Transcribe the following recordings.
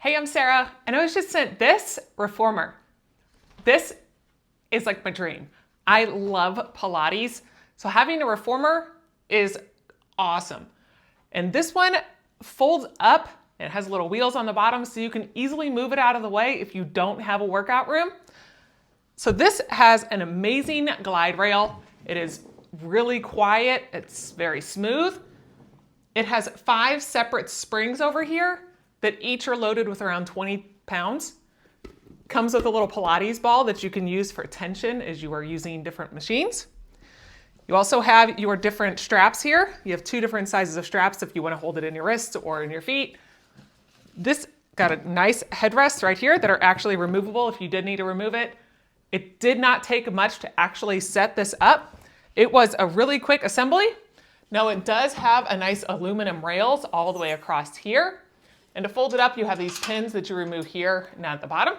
Hey, I'm Sarah, and I was just sent this reformer. This is like my dream. I love Pilates, so having a reformer is awesome. And this one folds up, and it has little wheels on the bottom so you can easily move it out of the way if you don't have a workout room. So this has an amazing glide rail. It is really quiet, it's very smooth. It has 5 separate springs over here that each are loaded with around 20 pounds. Comes with a little Pilates ball that you can use for tension as you are using different machines. You also have your different straps here. You have 2 different sizes of straps if you want to hold it in your wrists or in your feet. This got a nice headrest right here that are actually removable if you did need to remove it. It did not take much to actually set this up. It was a really quick assembly. Now it does have a nice aluminum rails all the way across here. And to fold it up, you have these pins that you remove here and at the bottom.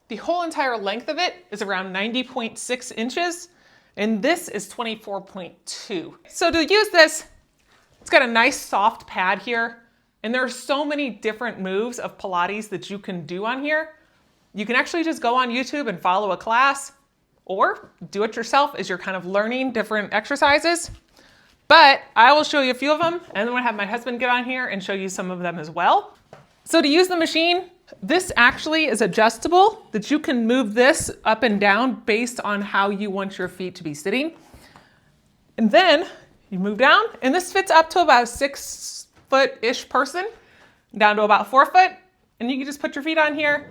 The whole entire length of it is around 90.6 inches, and this is 24.2. So to use this, it's got a nice soft pad here, and there are so many different moves of Pilates that you can do on here. You can actually just go on YouTube and follow a class, or do it yourself as you're kind of learning different exercises. But I will show you a few of them, and then I'm gonna have my husband get on here and show you some of them as well. So to use the machine, this actually is adjustable, that you can move this up and down based on how you want your feet to be sitting. And then you move down, and this fits up to about a 6-foot-ish person, down to about 4 foot. And you can just put your feet on here,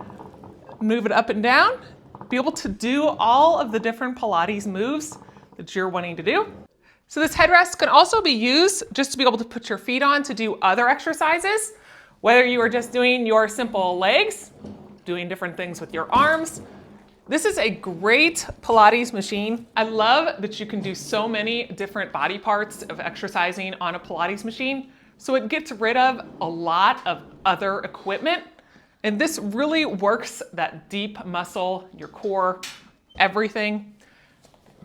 move it up and down, be able to do all of the different Pilates moves that you're wanting to do. So this headrest can also be used just to be able to put your feet on to do other exercises, whether you are just doing your simple legs, doing different things with your arms. This is a great Pilates machine. I love that you can do so many different body parts of exercising on a Pilates machine. So it gets rid of a lot of other equipment. And this really works that deep muscle, your core, everything.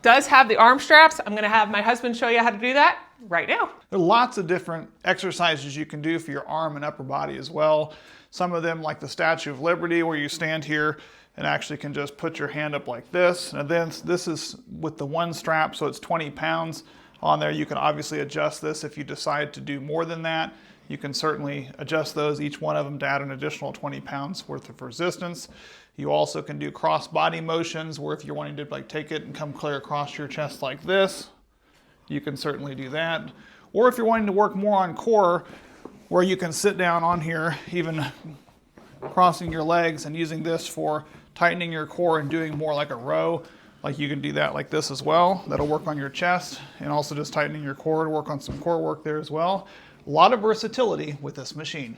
Does have the arm straps. I'm gonna have my husband show you how to do that right now. There are lots of different exercises you can do for your arm and upper body as well. Some of them, like the Statue of Liberty, where you stand here and actually can just put your hand up like this. And then this is with the one strap, so it's 20 pounds on there. You can obviously adjust this if you decide to do more than that. You can certainly adjust those, each one of them, to add an additional 20 pounds worth of resistance. You also can do cross body motions, where if you're wanting to take it and come clear across your chest like this, you can certainly do that. Or if you're wanting to work more on core, where you can sit down on here, even crossing your legs and using this for tightening your core and doing more like a row, like you can do that like this as well. That'll work on your chest, and also just tightening your core to work on some core work there as well. A lot of versatility with this machine.